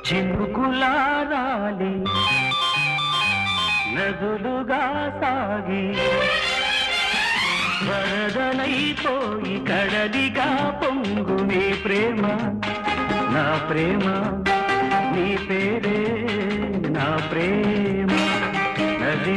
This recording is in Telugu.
చినుకులారాలి నదులుగా సాగి వరదలైపోయి కడలిగా పొంగు నీ ప్రేమ నా ప్రేమ నీ పేరే నా ప్రేమ నది